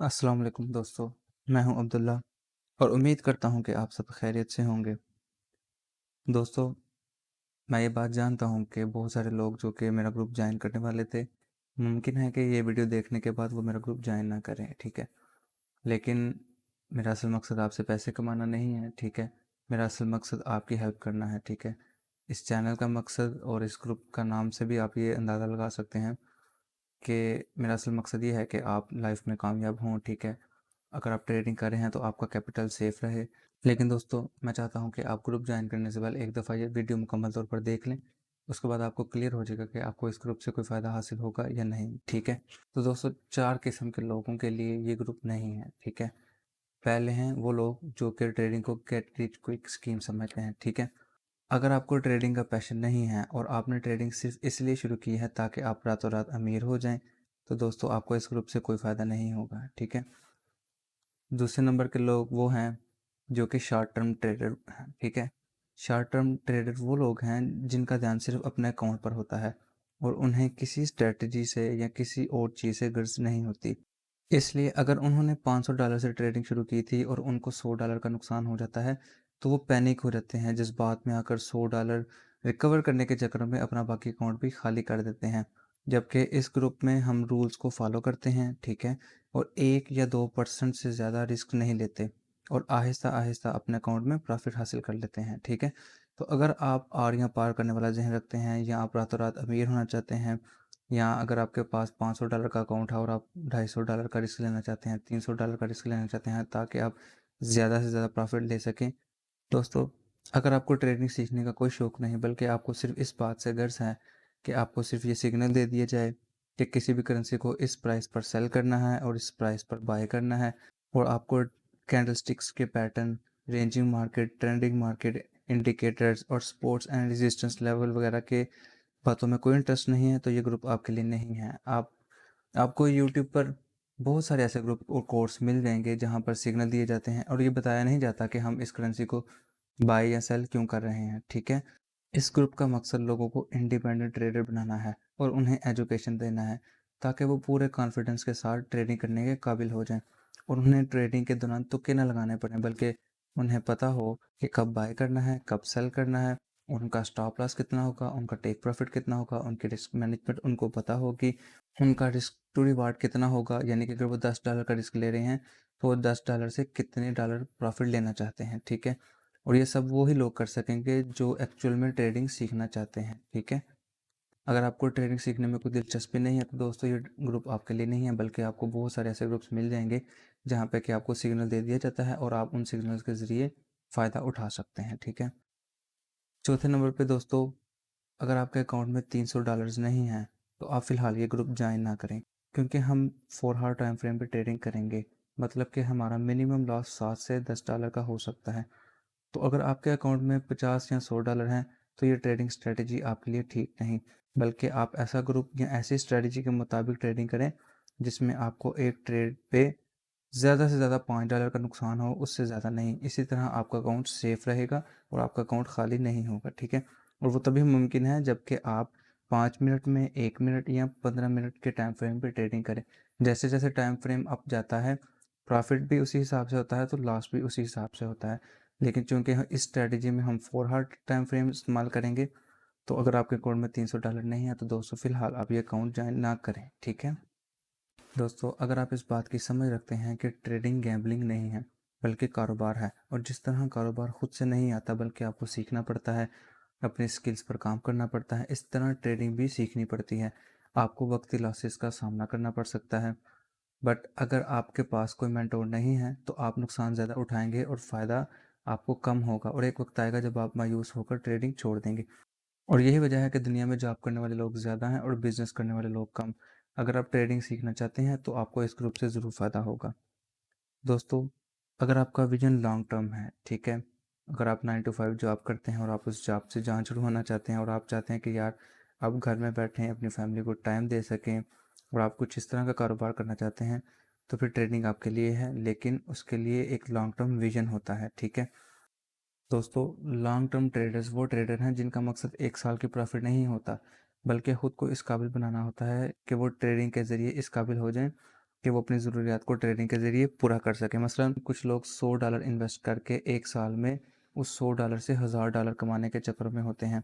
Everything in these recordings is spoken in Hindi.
अस्सलाम वालेकुम दोस्तों। मैं हूं अब्दुल्ला और उम्मीद करता हूं कि आप सब खैरियत से होंगे। दोस्तों, मैं ये बात जानता हूं कि बहुत सारे लोग जो कि मेरा ग्रुप ज्वाइन करने वाले थे, मुमकिन है कि ये वीडियो देखने के बाद वो मेरा ग्रुप ज्वाइन ना करें, ठीक है। लेकिन मेरा असल मकसद आपसे पैसे कमाना नहीं है, ठीक है। मेरा असल मकसद आपकी हेल्प करना है, ठीक है। इस चैनल का मकसद और इस ग्रुप का नाम से भी आप ये अंदाज़ा लगा सकते हैं कि मेरा असल मकसद ये है कि आप लाइफ में कामयाब हों, ठीक है। अगर आप ट्रेडिंग कर रहे हैं तो आपका कैपिटल सेफ रहे। लेकिन दोस्तों, मैं चाहता हूं कि आप ग्रुप ज्वाइन करने से पहले एक दफ़ा ये वीडियो मुकम्मल तौर पर देख लें। उसके बाद आपको क्लियर हो जाएगा कि आपको इस ग्रुप से कोई फ़ायदा हासिल होगा या नहीं, ठीक है। तो दोस्तों, 4 किस्म के लोगों के लिए ये ग्रुप नहीं है, ठीक है। पहले हैं वो लोग जो कि ट्रेडिंग को गेट रिच क्विक स्कीम समझते हैं, ठीक है। अगर आपको ट्रेडिंग का पैशन नहीं है और आपने ट्रेडिंग सिर्फ इसलिए शुरू की है ताकि आप रातों रात अमीर हो जाएं, तो दोस्तों आपको इस ग्रुप से कोई फ़ायदा नहीं होगा, ठीक है। दूसरे नंबर के लोग वो हैं जो कि शॉर्ट टर्म ट्रेडर हैं, ठीक है। शॉर्ट टर्म ट्रेडर वो लोग हैं जिनका ध्यान सिर्फ अपने अकाउंट पर होता है और उन्हें किसी स्ट्रेटजी से या किसी और चीज़ से गर्ज नहीं होती। इसलिए अगर उन्होंने $500 से ट्रेडिंग शुरू की थी और उनको $100 का नुकसान हो जाता है, तो वो पैनिक हो जाते हैं, जज्बात में आकर $100 रिकवर करने के चक्कर में अपना बाकी अकाउंट भी खाली कर देते हैं। जबकि इस ग्रुप में हम रूल्स को फॉलो करते हैं, ठीक है, और 1 या 2% से ज़्यादा रिस्क नहीं लेते और आहिस्ता-आहिस्ता अपने अकाउंट में प्रॉफ़िट हासिल कर लेते हैं, ठीक है। तो अगर आप आड़ियाँ पार करने वाला ज़हन रखते हैं या आप रातों-रात अमीर होना चाहते हैं, या अगर आपके पास $500 का अकाउंट है और आप $250 का रिस्क लेना चाहते हैं, $300 का रिस्क लेना चाहते हैं ताकि आप ज़्यादा से ज़्यादा प्रॉफ़िट ले सकें। दोस्तों, अगर आपको ट्रेडिंग सीखने का कोई शौक़ नहीं बल्कि आपको सिर्फ़ इस बात से गर्ज़ है कि आपको सिर्फ़ ये सिग्नल दे दिया जाए कि किसी भी करेंसी को इस प्राइस पर सेल करना है और इस प्राइस पर बाय करना है, और आपको कैंडलस्टिक्स के pattern, ranging market, trending market, indicators और सपोर्ट्स एंड रेजिस्टेंस लेवल वगैरह के बातों में कोई इंटरेस्ट नहीं है, तो ये ग्रुप आपके लिए नहीं है। आपको यूट्यूब पर बहुत सारे ऐसे ग्रुप और कोर्स मिल जाएंगे जहाँ पर सिग्नल दिए जाते हैं और ये बताया नहीं जाता कि हम इस करेंसी को बाय या सेल क्यों कर रहे हैं, ठीक है। इस ग्रुप का मकसद लोगों को इंडिपेंडेंट ट्रेडर बनाना है और उन्हें एजुकेशन देना है ताकि वो पूरे कॉन्फिडेंस के साथ ट्रेडिंग करने के काबिल हो जाएं और उन्हें ट्रेडिंग के दौरान तुक्के न लगाने पड़े, बल्कि उन्हें पता हो कि कब बाय करना है, कब सेल करना है, उनका स्टॉप लॉस कितना होगा, उनका टेक प्रॉफिट कितना होगा, उनकी रिस्क मैनेजमेंट उनको पता होगी, उनका रिस्क टू रिवार्ड कितना होगा, यानी कि अगर वो $10 का रिस्क ले रहे हैं तो वो $10 से कितने डॉलर प्रॉफिट लेना चाहते हैं, ठीक है। और ये सब वो ही लोग कर सकेंगे जो एक्चुअल में ट्रेडिंग सीखना चाहते हैं, ठीक है। अगर आपको ट्रेडिंग सीखने में कोई दिलचस्पी नहीं है तो दोस्तों ये ग्रुप आपके लिए नहीं है, बल्कि आपको बहुत सारे ऐसे ग्रुप्स मिल जाएंगे जहाँ पे कि आपको सिग्नल दे दिया जाता है और आप उन सिग्नल्स के ज़रिए फ़ायदा उठा सकते हैं, ठीक है। चौथे नंबर पे दोस्तों, अगर आपके अकाउंट में $300 नहीं है तो आप फ़िलहाल ये ग्रुप ज्वाइन ना करें, क्योंकि हम 4 हावर टाइम फ्रेम पे ट्रेडिंग करेंगे। मतलब कि हमारा मिनिमम लॉस $7 से $10 का हो सकता है। तो अगर आपके अकाउंट में 50 या $100 हैं तो ये ट्रेडिंग स्ट्रेटजी आपके लिए ठीक नहीं, बल्कि आप ऐसा ग्रुप या ऐसी स्ट्रेटजी के मुताबिक ट्रेडिंग करें जिसमें आपको एक ट्रेड पे ज़्यादा से ज़्यादा $5 का नुकसान हो, उससे ज़्यादा नहीं। इसी तरह आपका अकाउंट सेफ़ रहेगा और आपका अकाउंट खाली नहीं होगा, ठीक है। और वो तभी मुमकिन है जबकि आप 5 मिनट में, 1 मिनट या 15 मिनट के टाइम फ्रेम पे ट्रेडिंग करें। जैसे जैसे टाइम फ्रेम अप जाता है, प्रॉफिट भी उसी हिसाब से होता है तो लॉस भी उसी हिसाब से होता है। लेकिन चूंकि इस स्ट्रेटजी में हम 4 हावर टाइम फ्रेम इस्तेमाल करेंगे, तो अगर आपके अकाउंट में $300 नहीं है तो दोस्तों फ़िलहाल आप ये अकाउंट ज्वाइन ना करें, ठीक है। दोस्तों, अगर आप इस बात की समझ रखते हैं कि ट्रेडिंग गैम्बलिंग नहीं है बल्कि कारोबार है, और जिस तरह कारोबार खुद से नहीं आता बल्कि आपको सीखना पड़ता है, अपनी स्किल्स पर काम करना पड़ता है, इस तरह ट्रेडिंग भी सीखनी पड़ती है। आपको वक्ती लॉसेस का सामना करना पड़ सकता है, बट अगर आपके पास कोई मेंटोर नहीं है तो आप नुकसान ज़्यादा उठाएंगे और फ़ायदा आपको कम होगा, और एक वक्त आएगा जब आप मायूस होकर ट्रेडिंग छोड़ देंगे। और यही वजह है कि दुनिया में जॉब करने वाले लोग ज़्यादा हैं और बिजनेस करने वाले लोग कम। अगर आप ट्रेडिंग सीखना चाहते हैं तो आपको इस ग्रुप से ज़रूर फ़ायदा होगा। दोस्तों, अगर आपका विजन लॉन्ग टर्म है, ठीक है, अगर आप 9 टू 5 जॉब करते हैं और आप उस जॉब से जहाँ छुड़वाना चाहते हैं और आप चाहते हैं कि यार आप घर में बैठें, अपनी फैमिली को टाइम दे सकें और आप कुछ इस तरह का कारोबार करना चाहते हैं, तो फिर ट्रेडिंग आपके लिए है, लेकिन उसके लिए एक लॉन्ग टर्म विजन होता है, ठीक है। दोस्तों, लॉन्ग टर्म ट्रेडर्स वो ट्रेडर हैं जिनका मकसद 1 साल की प्रॉफिट नहीं होता, बल्कि खुद को इस काबिल बनाना होता है कि वो ट्रेडिंग के ज़रिए इस काबिल हो जाएं कि वो अपनी ज़रूरियात को ट्रेडिंग के ज़रिए पूरा कर सकें। मसलन कुछ लोग $100 इन्वेस्ट करके 1 साल में उस $100 से $1000 कमाने के चक्कर में होते हैं।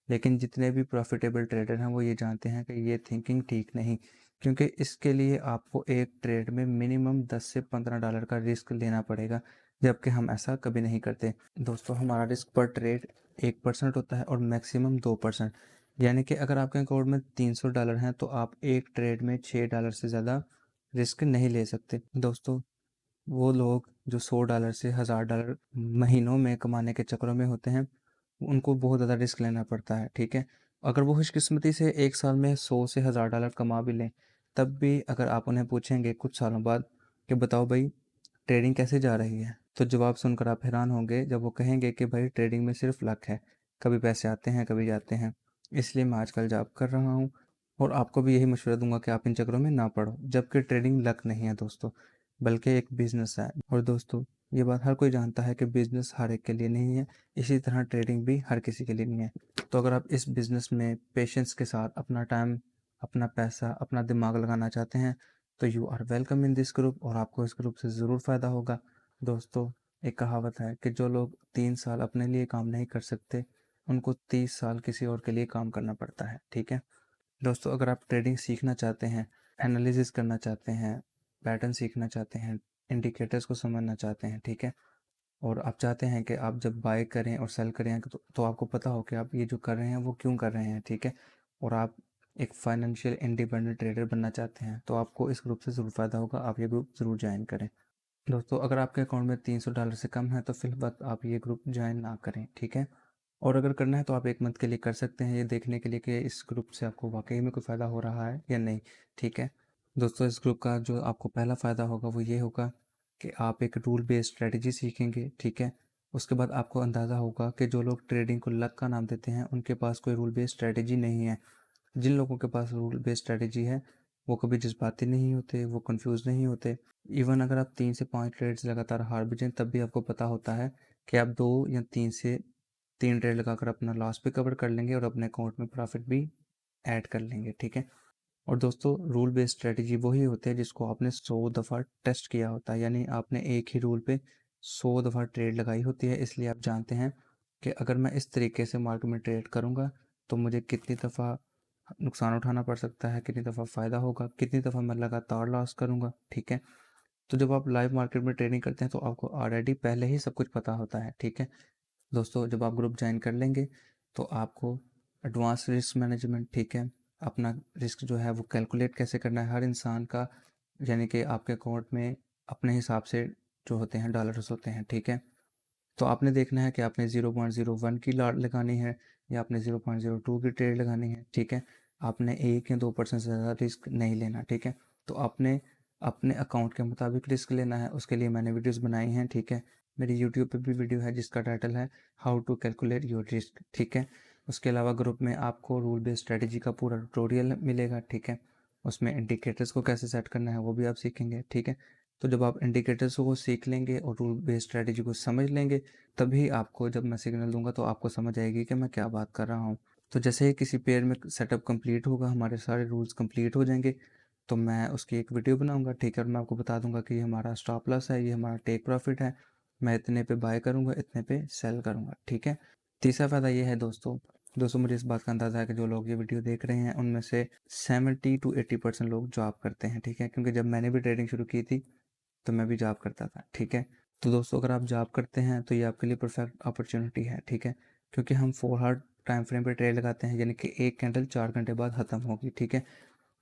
लेकिन जितने भी प्रॉफिटेबल ट्रेडर हैं वो ये जानते हैं कि ये थिंकिंग ठीक नहीं, क्योंकि इसके लिए आपको एक ट्रेड में मिनिमम 10 से $15 का रिस्क लेना पड़ेगा, जबकि हम ऐसा कभी नहीं करते। दोस्तों, हमारा रिस्क पर ट्रेड 1% होता है और मैक्सिमम 2%। यानी कि अगर आपके अकाउंट में $300 हैं तो आप एक ट्रेड में $6 से ज़्यादा रिस्क नहीं ले सकते। दोस्तों, वो लोग जो $100 से $1000 महीनों में कमाने के चक्करों में होते हैं, उनको बहुत ज़्यादा रिस्क लेना पड़ता है, ठीक है। अगर वो खुशकिस्मती से एक साल में 100 से $1000 कमा भी लें, तब भी अगर आप उन्हें पूछेंगे कुछ सालों बाद कि बताओ भाई ट्रेडिंग कैसे जा रही है, तो जवाब सुनकर आप हैरान होंगे जब वो कहेंगे कि भाई ट्रेडिंग में सिर्फ लक है, कभी पैसे आते हैं कभी जाते हैं। इसलिए मैं आजकल जॉब कर रहा हूँ और आपको भी यही मशवरा दूंगा कि आप इन चक्करों में ना पड़ो, जबकि ट्रेडिंग लक नहीं है दोस्तों, बल्कि एक बिजनेस है। और दोस्तों, ये बात हर कोई जानता है कि बिजनेस हर एक के लिए नहीं है, इसी तरह ट्रेडिंग भी हर किसी के लिए नहीं है। तो अगर आप इस बिजनेस में पेशेंस के साथ अपना टाइम, अपना पैसा, अपना दिमाग लगाना चाहते हैं, तो you are welcome in this group और आपको इस ग्रुप से ज़रूर फ़ायदा होगा। दोस्तों, एक कहावत है कि जो लोग 3 साल अपने लिए काम नहीं कर सकते, उनको 30 साल किसी और के लिए काम करना पड़ता है, ठीक है। दोस्तों, अगर आप ट्रेडिंग सीखना चाहते हैं, एनालिसिस करना चाहते हैं, पैटर्न सीखना चाहते हैं, इंडिकेटर्स को समझना चाहते हैं, ठीक है, और आप चाहते हैं कि आप जब बाय करें और सेल करें तो आपको पता हो कि आप ये जो कर रहे हैं वो क्यों कर रहे हैं, ठीक है, और आप एक फाइनेंशियल इंडिपेंडेंट ट्रेडर बनना चाहते हैं, तो आपको इस ग्रुप से ज़रूर फ़ायदा होगा। आप ये ग्रुप ज़रूर ज्वाइन करें। दोस्तों, अगर आपके अकाउंट में $300 से कम है तो फिलहाल आप ये ग्रुप ज्वाइन ना करें, ठीक है। और अगर करना है तो आप 1 मंथ के लिए कर सकते हैं, ये देखने के लिए कि इस ग्रुप से आपको वाकई में कोई फ़ायदा हो रहा है या नहीं, ठीक है। दोस्तों, इस ग्रुप का जो आपको पहला फ़ायदा होगा वो ये होगा कि आप एक रूल बेस्ड स्ट्रेटजी सीखेंगे, ठीक है। उसके बाद आपको अंदाज़ा होगा कि जो लोग ट्रेडिंग को लक का नाम देते हैं उनके पास कोई रूल बेस्ड स्ट्रेटजी नहीं है। जिन लोगों के पास रूल बेस्ड स्ट्रेटजी है वो कभी जज्बाती नहीं होते, वो कंफ्यूज नहीं होते। इवन अगर आप 3 से 5 ट्रेड्स लगातार हार भी जाएं तब भी आपको पता होता है कि आप 2 या 3 ट्रेड लगाकर अपना लॉस भी कवर कर लेंगे और अपने अकाउंट में प्रॉफिट भी ऐड कर लेंगे, ठीक है। और दोस्तों, रूल बेस्ड स्ट्रेटजी वही होती है जिसको आपने 100 दफ़ा टेस्ट किया होता है, यानी आपने एक ही रूल पे 100 दफ़ा ट्रेड लगाई होती है, इसलिए आप जानते हैं कि अगर मैं इस तरीके से मार्केट में ट्रेड करूंगा तो मुझे कितनी दफ़ा नुकसान उठाना पड़ सकता है, कितनी दफ़ा फ़ायदा होगा, कितनी दफ़ा मैं लगातार लॉस करूंगा, ठीक है। तो जब आप लाइव मार्केट में ट्रेडिंग करते हैं तो आपको ऑलरेडी पहले ही सब कुछ पता होता है, ठीक है। दोस्तों, जब आप ग्रुप ज्वाइन कर लेंगे तो आपको एडवांस रिस्क मैनेजमेंट, ठीक है, अपना रिस्क जो है वो कैलकुलेट कैसे करना है हर इंसान का, यानी कि आपके अकाउंट में अपने हिसाब से जो होते हैं डॉलर्स होते हैं, ठीक है। तो आपने देखना है कि आपने 0.01 की लॉट लगानी है या आपने 0.02 की ट्रेड लगानी है, ठीक है। आपने 1 या 2% से ज़्यादा रिस्क नहीं लेना, ठीक है। तो आपने अपने अकाउंट के मुताबिक रिस्क लेना है, उसके लिए मैंने वीडियोस बनाई हैं, ठीक है। मेरी यूट्यूब पे भी वीडियो है जिसका टाइटल है how to calculate your risk, ठीक है। उसके अलावा ग्रुप में आपको रूल बेस्ड स्ट्रेटजी का पूरा ट्यूटोरियल मिलेगा, ठीक है। उसमें इंडिकेटर्स को कैसे सेट करना है वो भी आप सीखेंगे, ठीक है। तो जब आप इंडिकेटर्स को सीख लेंगे और रूल बेस्ड स्ट्रेटजी को समझ लेंगे, तभी आपको जब मैं सिग्नल दूंगा तो आपको समझ आएगी कि मैं क्या बात कर रहा हूँ। तो जैसे ही किसी पेयर में सेटअप कंप्लीट होगा, हमारे सारे रूल्स कंप्लीट हो जाएंगे, तो मैं उसकी एक वीडियो बनाऊंगा, ठीक है, और मैं आपको बता दूंगा कि ये हमारा स्टॉप लॉस है, ये हमारा टेक प्रॉफिट है, मैं इतने पे बाय करूंगा, इतने पे सेल करूंगा, ठीक है। तीसरा फ़ायदा ये है दोस्तों, मुझे इस बात का अंदाज़ा है कि जो लोग ये वीडियो देख रहे हैं उनमें से 70 to 80% लोग जॉब करते हैं, ठीक है, क्योंकि जब मैंने भी ट्रेडिंग शुरू की थी तो मैं भी जॉब करता था, ठीक है। तो दोस्तों, अगर आप जॉब करते हैं तो ये आपके लिए परफेक्ट अपॉर्चुनिटी है, ठीक है, क्योंकि हम 4 हार्ड टाइम फ्रेम पे ट्रेड लगाते हैं, यानी कि एक कैंडल 4 घंटे बाद ख़त्म होगी, ठीक है।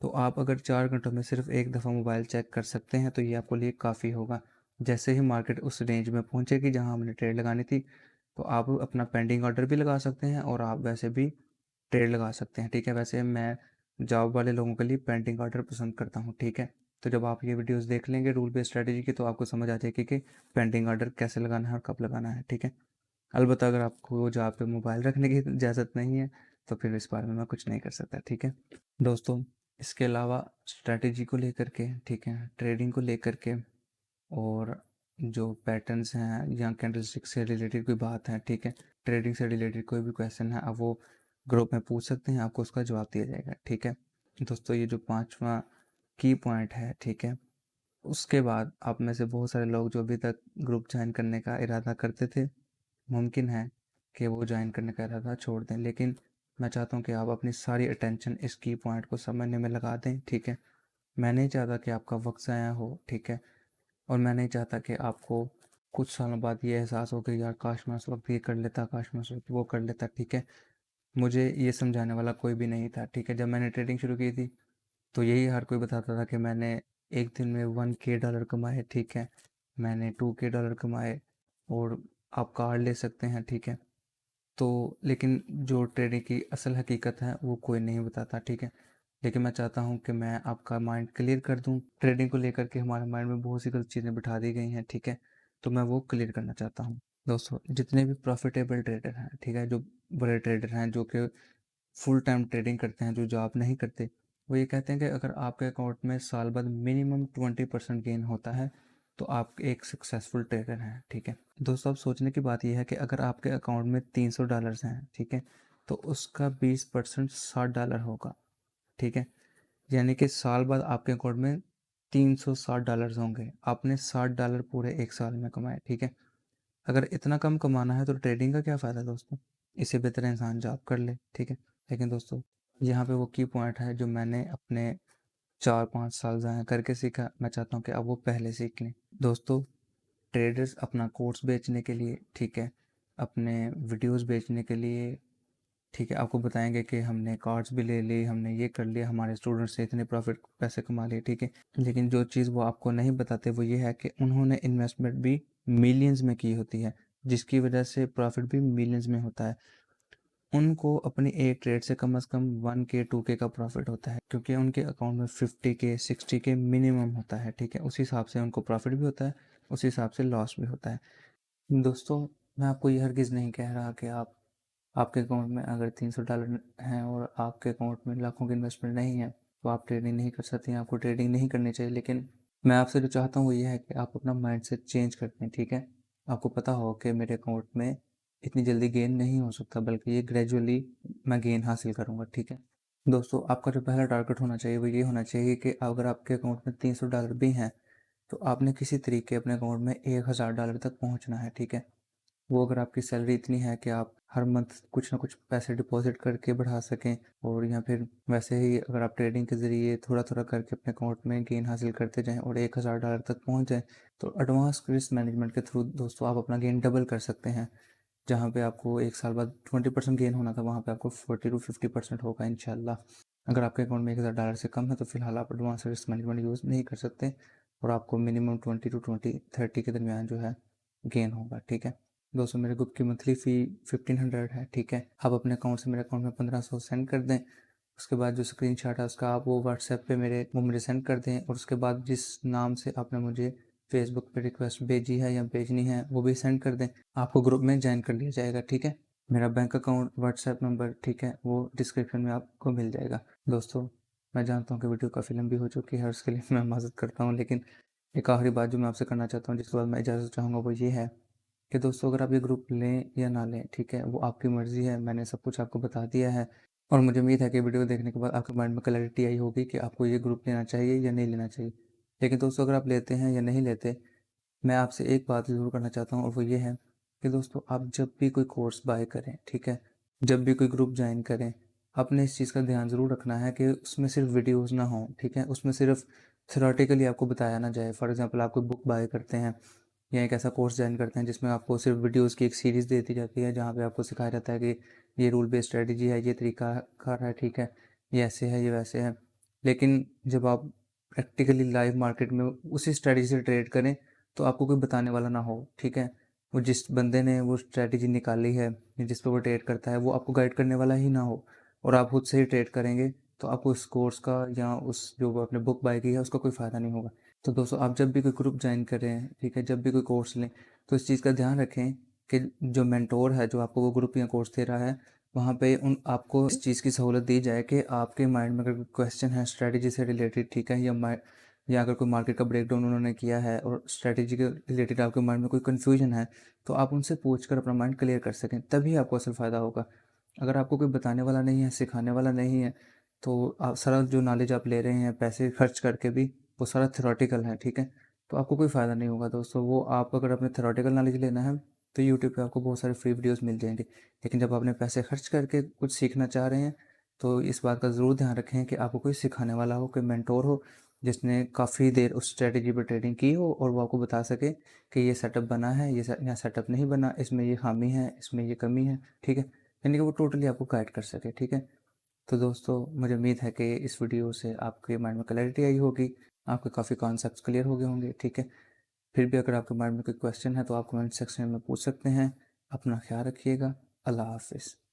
तो आप अगर 4 घंटों में सिर्फ एक दफ़ा मोबाइल चेक कर सकते हैं तो ये आपके लिए काफ़ी होगा। जैसे ही मार्केट उस रेंज में पहुंचेगी जहां हमने ट्रेड लगानी थी, तो आप अपना पेंडिंग ऑर्डर भी लगा सकते हैं और आप वैसे भी ट्रेड लगा सकते हैं, ठीक है। वैसे मैं जॉब वाले लोगों के लिए पेंडिंग ऑर्डर पसंद करता हूँ, ठीक है। तो जब आप ये वीडियोस देख लेंगे रूल बेस्ड स्ट्रेटजी की तो आपको समझ आ जाएगी कि पेंडिंग ऑर्डर कैसे लगाना है और कब लगाना है, ठीक है। अलबत्ता अगर आपको जहाँ पे मोबाइल रखने की इजाज़त नहीं है तो फिर इस बारे में मैं कुछ नहीं कर सकता, ठीक है। दोस्तों, इसके अलावा स्ट्रैटेजी को लेकर के, ठीक है, ट्रेडिंग को लेकर के और जो पैटर्न्स हैं या कैंडलस्टिक से रिलेटेड कोई बात है, ठीक है, ट्रेडिंग से रिलेटेड कोई भी क्वेश्चन है आप वो ग्रुप में पूछ सकते हैं, आपको उसका जवाब दिया जाएगा, ठीक है। दोस्तों, ये जो पांचवा की पॉइंट है, ठीक है, उसके बाद आप में से बहुत सारे लोग जो अभी तक ग्रुप ज्वाइन करने का इरादा करते थे, मुमकिन है कि वो ज्वाइन करने का इरादा छोड़ दें, लेकिन मैं चाहता हूँ कि आप अपनी सारी अटेंशन इस की पॉइंट को समझने में लगा दें, ठीक है। मैं नहीं चाहता कि आपका वक्त ज़ाया हो, ठीक है। और मैं नहीं चाहता कि आपको कुछ सालों बाद ये एहसास हो कि यार काश मैं उस वक्त ये कर लेता, काश मैं उस वक्त वो कर लेता, ठीक है। मुझे ये समझाने वाला कोई भी नहीं था, ठीक है। जब मैंने ट्रेडिंग शुरू की थी तो यही हर कोई बताता था कि मैंने एक दिन में 1K डॉलर कमाए, ठीक है। मैंने 2K डॉलर कमाए, और आप कार्ड ले सकते हैं, ठीक है। तो लेकिन जो ट्रेडिंग की असल हकीकत है वो कोई नहीं बताता, ठीक है। लेकिन मैं चाहता हूँ कि मैं आपका माइंड क्लियर कर दूँ। ट्रेडिंग को लेकर के हमारे माइंड में बहुत सी गलत चीज़ें बिठा दी गई हैं, ठीक है। तो मैं वो क्लियर करना चाहता हूँ। दोस्तों, जितने भी प्रॉफिटेबल ट्रेडर हैं, ठीक है, जो बड़े ट्रेडर हैं, जो कि फुल टाइम ट्रेडिंग करते हैं, जो जॉब नहीं करते, वो ये कहते हैं कि अगर आपके अकाउंट में साल बाद मिनिमम 20% गेन होता है तो आप एक सक्सेसफुल ट्रेडर हैं, ठीक है। दोस्तों, अब सोचने की बात यह है कि अगर आपके अकाउंट में $300 हैं, ठीक है, तो उसका 20% $60 होगा, ठीक है। यानी कि साल बाद आपके अकाउंट में $360 होंगे। आपने $60 पूरे एक साल में कमाए, ठीक है। अगर इतना कम कमाना है तो ट्रेडिंग का क्या फ़ायदा दोस्तों। इससे बेहतर इंसान जॉब कर ले, ठीक है। लेकिन दोस्तों, यहाँ पे वो की पॉइंट है जो मैंने अपने 4-5 साल ज़ाया करके सीखा, मैं चाहता हूँ कि आप वो पहले सीख लें। दोस्तों, ट्रेडर्स अपना कोर्स बेचने के लिए, ठीक है, अपने वीडियोस बेचने के लिए, ठीक है, आपको बताएंगे कि हमने कार्ड्स भी ले ली, हमने ये कर लिया, हमारे स्टूडेंट्स से इतने प्रॉफिट पैसे कमा लिए, ठीक है। लेकिन जो चीज़ वो आपको नहीं बताते वो ये है कि उन्होंने इन्वेस्टमेंट भी मिलियंस में की होती है, जिसकी वजह से प्रॉफिट भी मिलियंस में होता है। उनको अपनी एक ट्रेड से कम 1K 2K का प्रॉफिट होता है, क्योंकि उनके अकाउंट में 50K 60K मिनिमम होता है, ठीक है। उस हिसाब से उनको प्रॉफिट भी होता है, उस हिसाब से लॉस भी होता है। दोस्तों, मैं आपको ये हरगिज़ नहीं कह रहा कि आपके अकाउंट में अगर $300 हैं और आपके अकाउंट में लाखों की इन्वेस्टमेंट नहीं है तो आप ट्रेडिंग नहीं कर सकते हैं, आपको ट्रेडिंग नहीं करनी चाहिए। लेकिन मैं आपसे जो चाहता हूँ वो ये है कि आप अपना माइंड सेट चेंज करते हैं, ठीक है। आपको पता हो कि मेरे अकाउंट में इतनी जल्दी गेन नहीं हो सकता, बल्कि ये ग्रेजुअली मैं गेन हासिल करूँगा, ठीक है। दोस्तों, आपका जो पहला टारगेट होना चाहिए वो ये होना चाहिए कि अगर आपके अकाउंट में $300 भी हैं तो आपने किसी तरीके अपने अकाउंट में $1000 तक पहुँचना है, ठीक है। वो अगर आपकी सैलरी इतनी है कि आप हर मंथ कुछ ना कुछ पैसे डिपॉजिट करके बढ़ा सकें, और या फिर वैसे ही अगर आप ट्रेडिंग के ज़रिए थोड़ा थोड़ा करके अपने अकाउंट में गेन हासिल करते जाएं और $1000 तक पहुंच जाएं, तो एडवांस रिस्क मैनेजमेंट के थ्रू दोस्तों आप अपना गेन डबल कर सकते हैं। जहाँ पे आपको एक साल बाद 20% गेन होना था, वहाँ पे आपको 40 to 50% होगा इंशाल्लाह। अगर आपके अकाउंट में $1000 से कम है तो फिलहाल आप एडवांस रिस्क मैनेजमेंट यूज़ नहीं कर सकते, और आपको मिनिमम 20 to 30 के दरमियान जो है गेन होगा, ठीक है। दोस्तों, मेरे ग्रुप की मंथली फ़ी 1500 है, ठीक है। आप अपने अकाउंट से मेरे अकाउंट में 1500 सेंड कर दें। उसके बाद जो स्क्रीनशॉट है उसका आप वो व्हाट्सएप पे मुझे सेंड कर दें, और उसके बाद जिस नाम से आपने मुझे फेसबुक पे रिक्वेस्ट भेजी है या भेजनी है वो भी सेंड कर दें। आपको ग्रुप में ज्वाइन कर लिया जाएगा, ठीक है। मेरा बैंक अकाउंट, व्हाट्सएप नंबर, ठीक है, वो डिस्क्रिप्शन में आपको मिल जाएगा। दोस्तों, मैं जानता हूँ कि वीडियो काफ़ी लंबी हो चुकी है और उसके लिए मैं माज़रत करता हूँ, लेकिन एक आखिरी बात जो मैं आपसे करना चाहता हूँ जिसके बाद मैं इजाज़त चाहूँगा वो ये है कि दोस्तों, अगर आप ये ग्रुप लें या ना लें, ठीक है, वो आपकी मर्ज़ी है। मैंने सब कुछ आपको बता दिया है, और मुझे उम्मीद है कि वीडियो देखने के बाद आपके माइंड में क्लैरिटी आई होगी कि आपको ये ग्रुप लेना चाहिए या नहीं लेना चाहिए। लेकिन दोस्तों, अगर आप लेते हैं या नहीं लेते, मैं आपसे एक बात ज़रूर करना चाहता हूँ, और वो ये है कि दोस्तों, आप जब भी कोई कोर्स बाय करें, ठीक है, जब भी कोई ग्रुप ज्वाइन करें, आपने इस चीज़ का ध्यान ज़रूर रखना है कि उसमें सिर्फ वीडियोज़ ना हों, ठीक है। उसमें सिर्फ थ्योरेटिकली आपको बताया ना जाए। फॉर एग्ज़ाम्पल, आप कोई बुक बाय करते हैं या एक ऐसा कोर्स ज्वाइन करते हैं जिसमें आपको सिर्फ वीडियोज़ की एक सीरीज़ दे दी जाती है, जहाँ पे आपको सिखाया जाता है कि ये रूल बेस्ड स्ट्रेटजी है, ये तरीका कार है, ठीक है, ये ऐसे है, ये वैसे है। लेकिन जब आप प्रैक्टिकली लाइव मार्केट में उसी स्ट्रेटजी से ट्रेड करें तो आपको कोई बताने वाला ना हो, ठीक है। वो जिस बंदे ने वो स्ट्रेटजी निकाली है या जिस पे वो ट्रेड करता है वो आपको गाइड करने वाला ही ना हो, और आप खुद से ही ट्रेड करेंगे, तो आपको उस कोर्स का या उस जो वो आपने बुक बाय की है उसका कोई फ़ायदा नहीं होगा। तो दोस्तों, आप जब भी कोई ग्रुप ज्वाइन करें, ठीक है, जब भी कोई कोर्स लें, तो इस चीज़ का ध्यान रखें कि जो मेंटोर है, जो आपको वो ग्रुप या कोर्स दे रहा है, वहाँ पे उन आपको इस चीज़ की सहूलत दी जाए कि आपके माइंड में अगर कोई क्वेश्चन है स्ट्रेटजी से रिलेटेड, ठीक है, या अगर कोई मार्केट का ब्रेकडाउन उन्होंने किया है और स्ट्रेटजी के रिलेटेड आपके माइंड में कोई कन्फ्यूजन है, तो आप उनसे पूछ कर अपना माइंड क्लियर कर सकें, तभी आपको असल फ़ायदा होगा। अगर आपको कोई बताने वाला नहीं है, सिखाने वाला नहीं है, तो आप सारा जो नॉलेज आप ले रहे हैं पैसे खर्च करके भी, वो सारा थ्योरेटिकल है, ठीक है? तो आपको कोई फ़ायदा नहीं होगा दोस्तों। वो आप अगर अपने थ्योरेटिकल नॉलेज लेना है तो यूट्यूब पे आपको बहुत सारे फ्री वीडियोस मिल जाएंगे, लेकिन जब आपने पैसे खर्च करके कुछ सीखना चाह रहे हैं तो इस बात का ज़रूर ध्यान रखें कि आपको कोई सिखाने वाला हो, कोई मेंटोर हो जिसने काफ़ी देर उस स्ट्रेटजी पर ट्रेडिंग की हो और वो आपको बता सके कि ये सेटअप बना है, यहाँ सेटअप नहीं बना, इसमें ये खामी है, इसमें ये कमी है, ठीक है? यानी कि वो टोटली आपको गाइड कर सके, ठीक है? तो दोस्तों मुझे उम्मीद है कि इस वीडियो से आपके माइंड में क्लैरिटी आई होगी, आपके काफ़ी कॉन्सेप्ट्स क्लियर हो गए होंगे, ठीक है? फिर भी अगर आपके माइंड में कोई क्वेश्चन है तो आप कमेंट सेक्शन में पूछ सकते हैं। अपना ख्याल रखिएगा। अल्लाह हाफ़िज़।